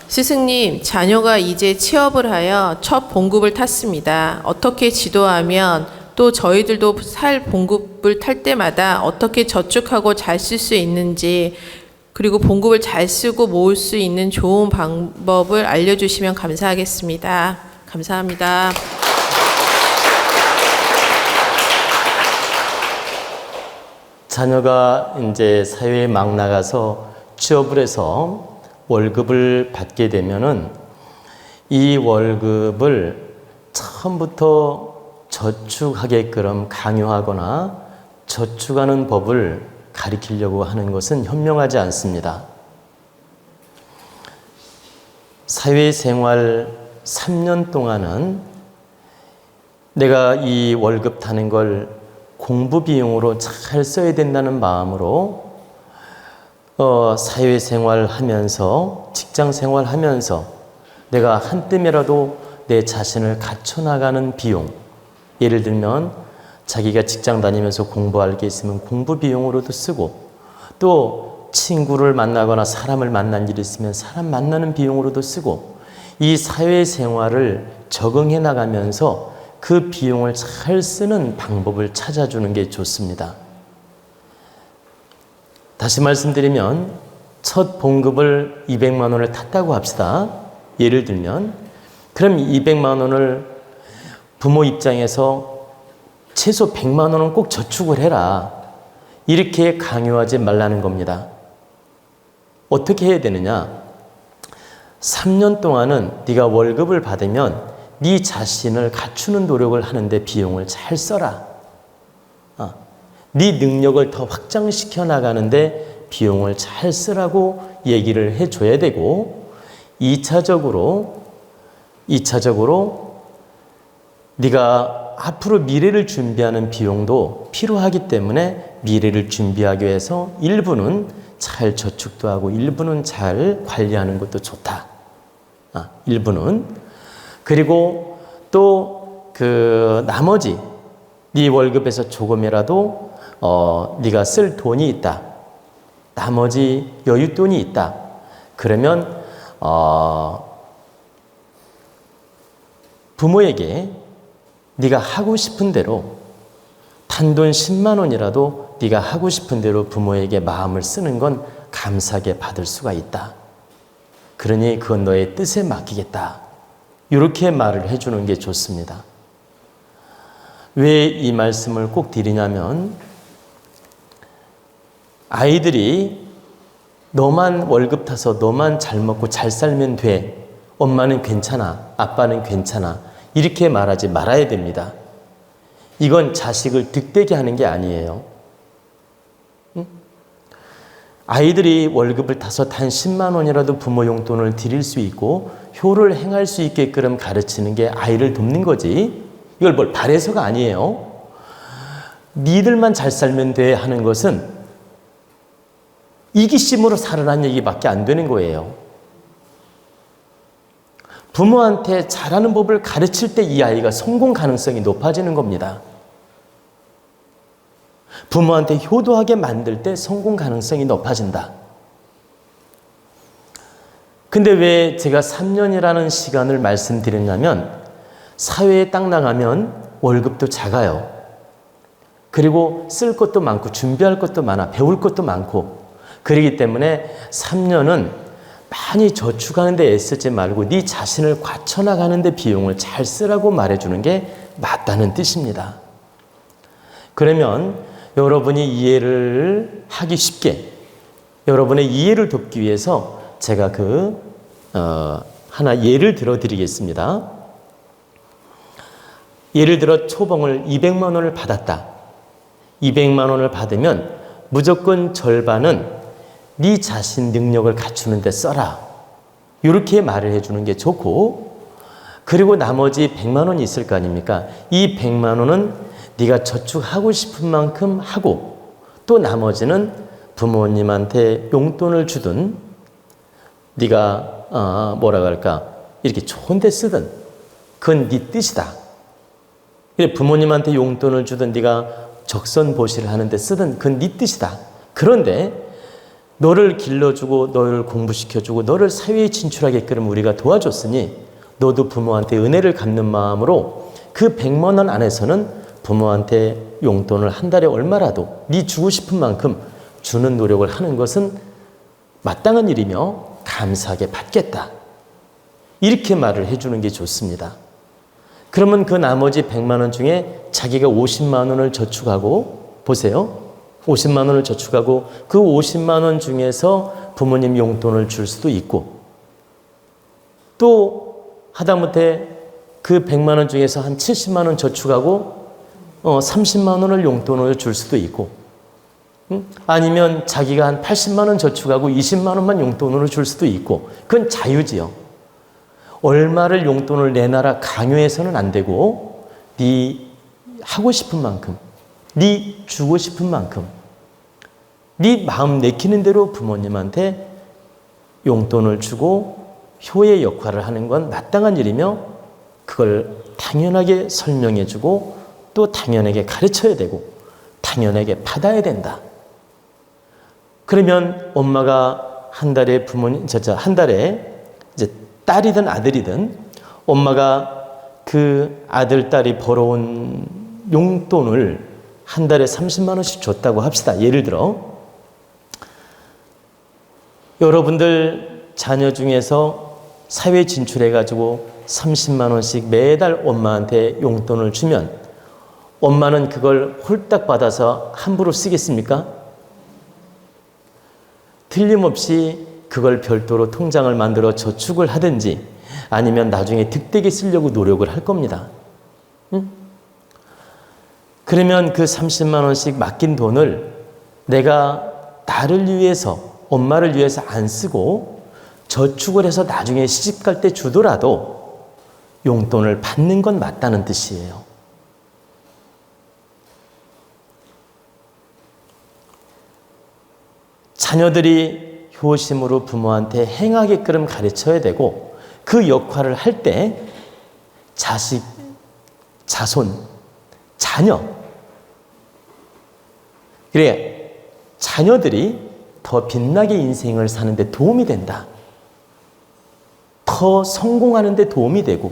스승님, 자녀가 이제 취업을 하여 첫 봉급을 탔습니다. 어떻게 지도하면 또 저희들도 살 봉급을 탈 때마다 어떻게 저축하고 잘 쓸 수 있는지, 그리고 봉급을 잘 쓰고 모을 수 있는 좋은 방법을 알려주시면 감사하겠습니다. 감사합니다. 자녀가 이제 사회에 막 나가서 취업을 해서 월급을 받게 되면은 이 월급을 처음부터 저축하게끔 강요하거나 저축하는 법을 가리키려고 하는 것은 현명하지 않습니다. 사회생활 3년 동안은 내가 이 월급 타는 걸 공부 비용으로 잘 써야 된다는 마음으로 사회생활 하면서 직장생활 하면서 내가 한 뜸이라도 내 자신을 갖춰나가는 비용, 예를 들면 자기가 직장 다니면서 공부할 게 있으면 공부 비용으로도 쓰고, 또 친구를 만나거나 사람을 만난 일이 있으면 사람 만나는 비용으로도 쓰고, 이 사회생활을 적응해 나가면서 그 비용을 잘 쓰는 방법을 찾아주는 게 좋습니다. 다시 말씀드리면 첫 봉급을 200만 원을 탔다고 합시다. 예를 들면 그럼 200만 원을 부모 입장에서 최소 100만 원은 꼭 저축을 해라, 이렇게 강요하지 말라는 겁니다. 어떻게 해야 되느냐? 3년 동안은 네가 월급을 받으면 네 자신을 갖추는 노력을 하는데 비용을 잘 써라. 네 능력을 더 확장시켜 나가는데 비용을 잘 쓰라고 얘기를 해줘야 되고, 2차적으로 네가 앞으로 미래를 준비하는 비용도 필요하기 때문에 미래를 준비하기 위해서 일부는 잘 저축도 하고 일부는 잘 관리하는 것도 좋다. 일부는. 그리고 또 그 나머지 네 월급에서 조금이라도 네가 쓸 돈이 있다, 나머지 여윳돈이 있다, 그러면 부모에게 네가 하고 싶은 대로 단돈 10만 원이라도 네가 하고 싶은 대로 부모에게 마음을 쓰는 건 감사하게 받을 수가 있다. 그러니 그건 너의 뜻에 맡기겠다. 이렇게 말을 해주는 게 좋습니다. 왜 이 말씀을 꼭 드리냐면, 아이들이 너만 월급 타서 너만 잘 먹고 잘 살면 돼, 엄마는 괜찮아, 아빠는 괜찮아, 이렇게 말하지 말아야 됩니다. 이건 자식을 득되게 하는 게 아니에요. 아이들이 월급을 타서 단 10만 원이라도 부모 용돈을 드릴 수 있고 효를 행할 수 있게끔 가르치는 게 아이를 돕는 거지, 이걸 뭘 바래서가 아니에요. 니들만 잘 살면 돼 하는 것은 이기심으로 살으라는 얘기밖에 안 되는 거예요. 부모한테 잘하는 법을 가르칠 때 이 아이가 성공 가능성이 높아지는 겁니다. 부모한테 효도하게 만들 때 성공 가능성이 높아진다. 근데 왜 제가 3년이라는 시간을 말씀드렸냐면, 사회에 딱 나가면 월급도 작아요. 그리고 쓸 것도 많고 준비할 것도 많아, 배울 것도 많고, 그렇기 때문에 3년은 많이 저축하는 데 애쓰지 말고 네 자신을 갖춰나가는 데 비용을 잘 쓰라고 말해주는 게 맞다는 뜻입니다. 그러면 여러분이 이해를 하기 쉽게, 여러분의 이해를 돕기 위해서 제가 하나 예를 들어 드리겠습니다. 예를 들어 초봉을 200만 원을 받았다. 200만 원을 받으면 무조건 절반은 네 자신 능력을 갖추는 데 써라. 이렇게 말을 해주는 게 좋고, 그리고 나머지 100만 원이 있을 거 아닙니까? 이 100만 원은 네가 저축하고 싶은 만큼 하고, 또 나머지는 부모님한테 용돈을 주든 네가 이렇게 좋은 데 쓰든 그건 네 뜻이다. 그래, 부모님한테 용돈을 주든 네가 적선보시를 하는 데 쓰든 그건 네 뜻이다. 그런데 너를 길러주고 너를 공부시켜주고 너를 사회에 진출하게끔 우리가 도와줬으니 너도 부모한테 은혜를 갚는 마음으로 그 100만 원 안에서는 부모한테 용돈을 한 달에 얼마라도 네 주고 싶은 만큼 주는 노력을 하는 것은 마땅한 일이며 감사하게 받겠다. 이렇게 말을 해주는 게 좋습니다. 그러면 그 나머지 100만 원 중에 자기가 50만 원을 저축하고 보세요. 50만 원을 저축하고 그 50만 원 중에서 부모님 용돈을 줄 수도 있고 또 하다못해 그 100만 원 중에서 한 70만 원 저축하고 30만 원을 용돈을 줄 수도 있고 아니면 자기가 한 80만 원 저축하고 20만 원만 용돈으로 줄 수도 있고 그건 자유지요. 얼마를 용돈을 내놔라 강요해서는 안 되고 네 하고 싶은 만큼 네 주고 싶은 만큼 네 마음 내키는 대로 부모님한테 용돈을 주고 효의 역할을 하는 건 마땅한 일이며 그걸 당연하게 설명해 주고 또 당연하게 가르쳐야 되고 당연하게 받아야 된다. 그러면 엄마가 한 달에 한 달에 이제 딸이든 아들이든 엄마가 그 아들, 딸이 벌어온 용돈을 한 달에 30만 원씩 줬다고 합시다. 예를 들어 여러분들 자녀 중에서 사회 진출해가지고 30만 원씩 매달 엄마한테 용돈을 주면 엄마는 그걸 홀딱 받아서 함부로 쓰겠습니까? 틀림없이 그걸 별도로 통장을 만들어 저축을 하든지 아니면 나중에 득되게 쓰려고 노력을 할 겁니다. 그러면 그 30만 원씩 맡긴 돈을 내가 나를 위해서 엄마를 위해서 안 쓰고 저축을 해서 나중에 시집갈 때 주더라도 용돈을 받는 건 맞다는 뜻이에요. 자녀들이 효심으로 부모한테 행하게끔 가르쳐야 되고 그 역할을 할 때 자식, 자손, 자녀 그래 자녀들이 더 빛나게 인생을 사는데 도움이 된다. 더 성공하는 데 도움이 되고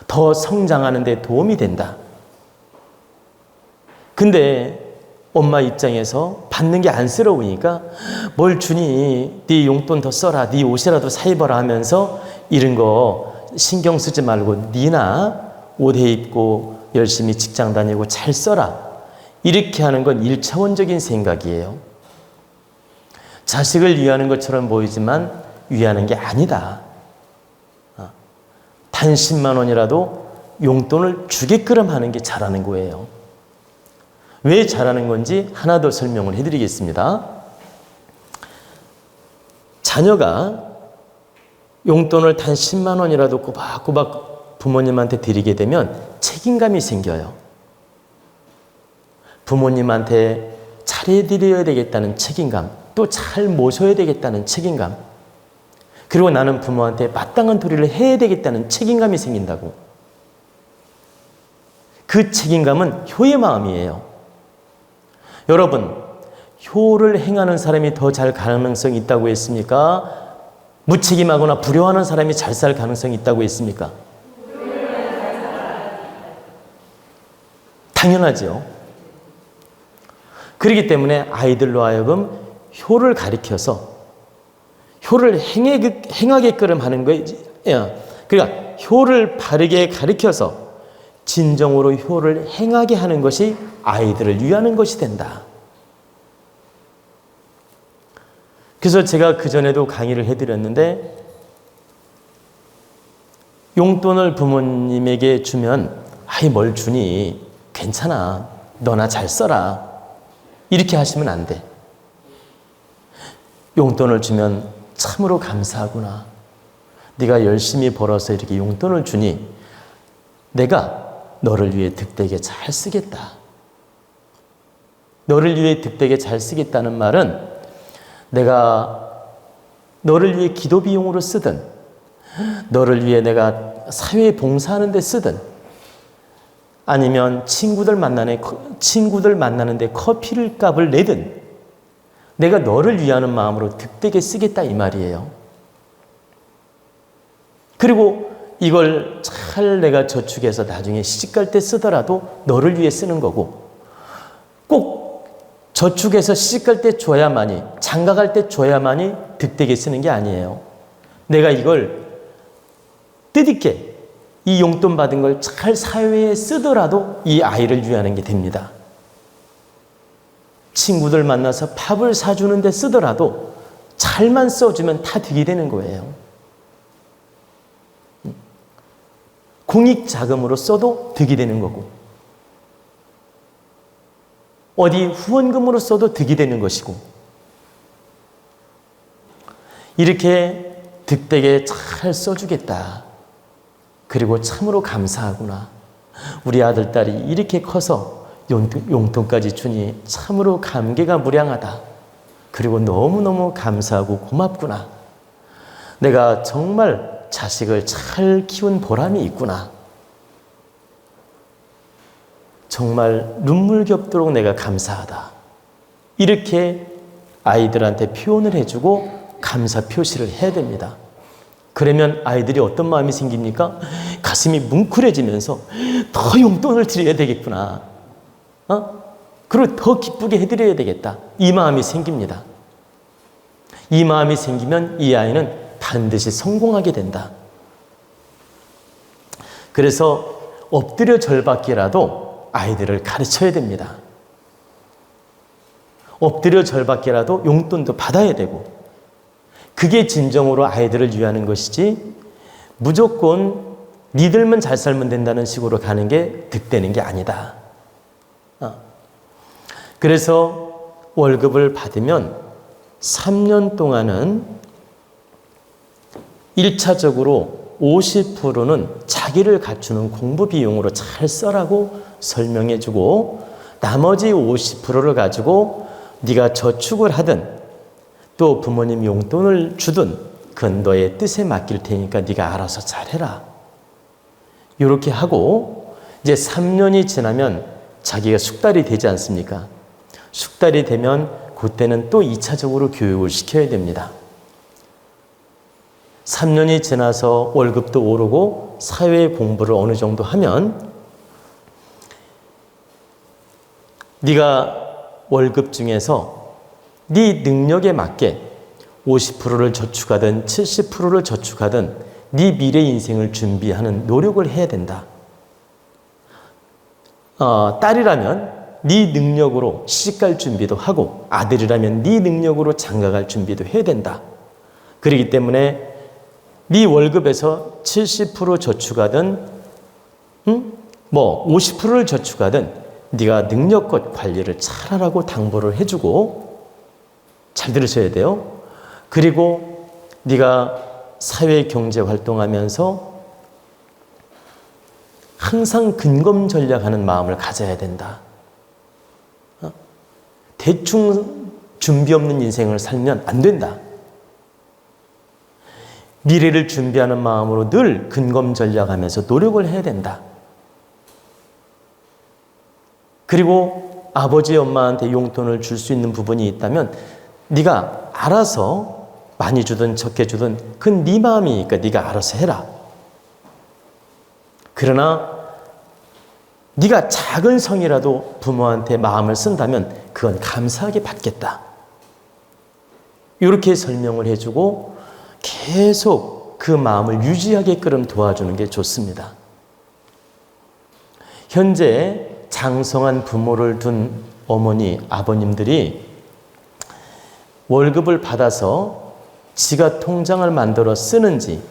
더 성장하는 데 도움이 된다. 근데 엄마 입장에서 받는 게 안쓰러우니까 뭘 주니 네 용돈 더 써라 네 옷이라도 사 입어라 하면서 이런 거 신경 쓰지 말고 니나 옷 입고 열심히 직장 다니고 잘 써라. 이렇게 하는 건 1차원적인 생각이에요. 자식을 위하는 것처럼 보이지만 위하는 게 아니다. 단 10만 원이라도 용돈을 주게끔 하는 게 잘하는 거예요. 왜 잘하는 건지 하나 더 설명을 해드리겠습니다. 자녀가 용돈을 단 10만 원이라도 꼬박꼬박 부모님한테 드리게 되면 책임감이 생겨요. 부모님한테 잘해드려야 되겠다는 책임감, 또 잘 모셔야 되겠다는 책임감, 그리고 나는 부모한테 마땅한 도리를 해야 되겠다는 책임감이 생긴다고. 그 책임감은 효의 마음이에요. 여러분, 효를 행하는 사람이 더 잘 가능성이 있다고 했습니까? 무책임하거나 불효하는 사람이 잘 살 가능성이 있다고 했습니까? 당연하죠. 그렇기 때문에 아이들로 하여금 효를 가리켜서 효를 행하게끔 하는 거예요. 그러니까 효를 바르게 가리켜서 진정으로 효를 행하게 하는 것이 아이들을 위하는 것이 된다. 그래서 제가 그전에도 강의를 해드렸는데 용돈을 부모님에게 주면 아이 뭘 주니? 괜찮아. 너나 잘 써라. 이렇게 하시면 안 돼. 용돈을 주면 참으로 감사하구나. 네가 열심히 벌어서 이렇게 용돈을 주니 내가 너를 위해 득되게 잘 쓰겠다. 너를 위해 득되게 잘 쓰겠다는 말은 내가 너를 위해 기도 비용으로 쓰든 너를 위해 내가 사회에 봉사하는 데 쓰든 아니면 친구들 만나는데 커피를 값을 내든 내가 너를 위하는 마음으로 득되게 쓰겠다 이 말이에요. 그리고 이걸 잘 내가 저축해서 나중에 시집갈 때 쓰더라도 너를 위해 쓰는 거고, 꼭 저축해서 시집갈 때 줘야만이, 장가갈 때 줘야만이 득되게 쓰는 게 아니에요. 내가 이걸 뜻있게 이 용돈 받은 걸 잘 사회에 쓰더라도 이 아이를 위하는 게 됩니다. 친구들 만나서 밥을 사주는데 쓰더라도 잘만 써주면 다 득이 되는 거예요. 공익자금으로 써도 득이 되는 거고, 어디 후원금으로 써도 득이 되는 것이고, 이렇게 득되게 잘 써주겠다. 그리고 참으로 감사하구나. 우리 아들, 딸이 이렇게 커서 용돈까지 주니 참으로 감개가 무량하다. 그리고 너무너무 감사하고 고맙구나. 내가 정말 자식을 잘 키운 보람이 있구나. 정말 눈물겹도록 내가 감사하다. 이렇게 아이들한테 표현을 해주고 감사 표시를 해야 됩니다. 그러면 아이들이 어떤 마음이 생깁니까? 가슴이 뭉클해지면서 더 용돈을 드려야 되겠구나. 그리고 더 기쁘게 해드려야 되겠다. 이 마음이 생깁니다. 이 마음이 생기면 이 아이는 반드시 성공하게 된다. 그래서 엎드려 절받기라도 아이들을 가르쳐야 됩니다. 엎드려 절받기라도 용돈도 받아야 되고, 그게 진정으로 아이들을 위하는 것이지 무조건 니들만 잘 살면 된다는 식으로 가는 게 득되는 게 아니다. 그래서 월급을 받으면 3년 동안은 1차적으로 50%는 자기를 갖추는 공부 비용으로 잘 써라고 설명해주고, 나머지 50%를 가지고 네가 저축을 하든 또 부모님 용돈을 주든 그건 너의 뜻에 맡길 테니까 네가 알아서 잘해라. 이렇게 하고 이제 3년이 지나면 자기가 숙달이 되지 않습니까? 숙달이 되면 그때는 또 2차적으로 교육을 시켜야 됩니다. 3년이 지나서 월급도 오르고 사회 공부를 어느 정도 하면 네가 월급 중에서 네 능력에 맞게 50%를 저축하든 70%를 저축하든 네 미래 인생을 준비하는 노력을 해야 된다. 딸이라면 네 능력으로 시집갈 준비도 하고, 아들이라면 네 능력으로 장가갈 준비도 해야 된다. 그렇기 때문에 네 월급에서 70% 저축하든 50%를 저축하든 네가 능력껏 관리를 잘하라고 당부를 해주고, 잘 들으셔야 돼요. 그리고 네가 사회 경제 활동하면서 항상 근검 전략하는 마음을 가져야 된다. 대충 준비 없는 인생을 살면 안 된다. 미래를 준비하는 마음으로 늘 근검 전략하면서 노력을 해야 된다. 그리고 아버지, 엄마한테 용돈을 줄 수 있는 부분이 있다면 네가 알아서 많이 주든 적게 주든 그건 네 마음이니까 네가 알아서 해라. 그러나 네가 작은 성이라도 부모한테 마음을 쓴다면 그건 감사하게 받겠다. 이렇게 설명을 해주고 계속 그 마음을 유지하게끔 도와주는 게 좋습니다. 현재 장성한 부모를 둔 어머니, 아버님들이 월급을 받아서 지가 통장을 만들어 쓰는지,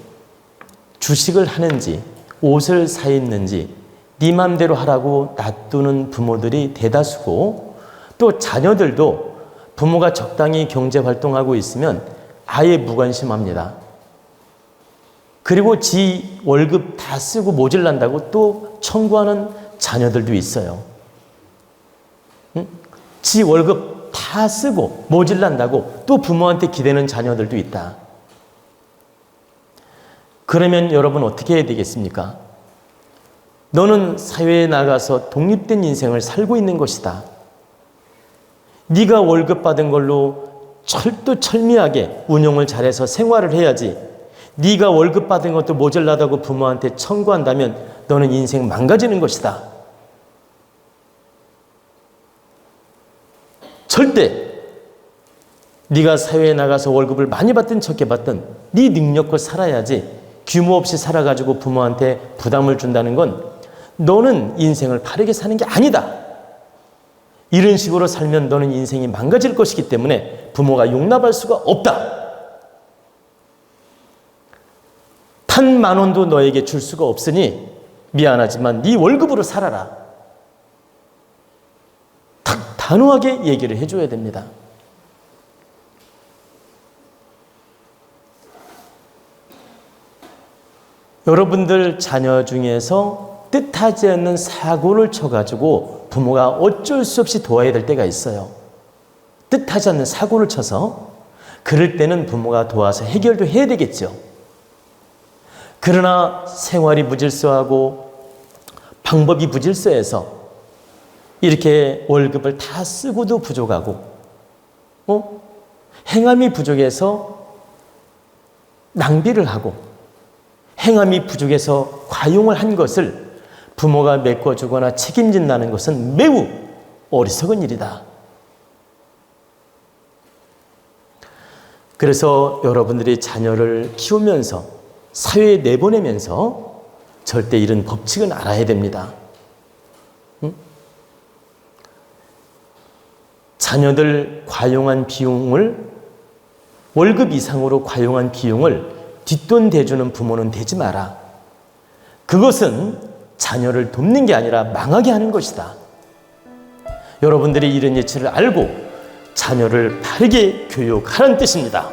주식을 하는지, 옷을 사 입는지 네 맘대로 하라고 놔두는 부모들이 대다수고, 또 자녀들도 부모가 적당히 경제 활동하고 있으면 아예 무관심합니다. 그리고 지 월급 다 쓰고 모질란다고 또 청구하는 자녀들도 있어요. 지 월급 다 쓰고 모질란다고 또 부모한테 기대는 자녀들도 있다. 그러면 여러분 어떻게 해야 되겠습니까? 너는 사회에 나가서 독립된 인생을 살고 있는 것이다. 네가 월급 받은 걸로 철두철미하게 운용을 잘해서 생활을 해야지. 네가 월급 받은 것도 모자라다고 부모한테 청구한다면 너는 인생 망가지는 것이다. 절대 네가 사회에 나가서 월급을 많이 받든 적게 받든 네 능력껏 살아야지, 규모 없이 살아가지고 부모한테 부담을 준다는 건 너는 인생을 바르게 사는 게 아니다. 이런 식으로 살면 너는 인생이 망가질 것이기 때문에 부모가 용납할 수가 없다. 단 10,000원도 너에게 줄 수가 없으니 미안하지만 네 월급으로 살아라. 딱 단호하게 얘기를 해줘야 됩니다. 여러분들 자녀 중에서 뜻하지 않는 사고를 쳐가지고 부모가 어쩔 수 없이 도와야 될 때가 있어요. 뜻하지 않는 사고를 쳐서. 그럴 때는 부모가 도와서 해결도 해야 되겠죠. 그러나 생활이 무질서하고 방법이 무질서해서 이렇게 월급을 다 쓰고도 부족하고, 행함이 부족해서 낭비를 하고, 행함이 부족해서 과용을 한 것을 부모가 메꿔주거나 책임진다는 것은 매우 어리석은 일이다. 그래서 여러분들이 자녀를 키우면서 사회에 내보내면서 절대 이런 법칙은 알아야 됩니다. 자녀들 과용한 비용을, 월급 이상으로 과용한 비용을 뒷돈 대주는 부모는 되지 마라. 그것은 자녀를 돕는 게 아니라 망하게 하는 것이다. 여러분들이 이런 예치를 알고 자녀를 바르게 교육하라는 뜻입니다.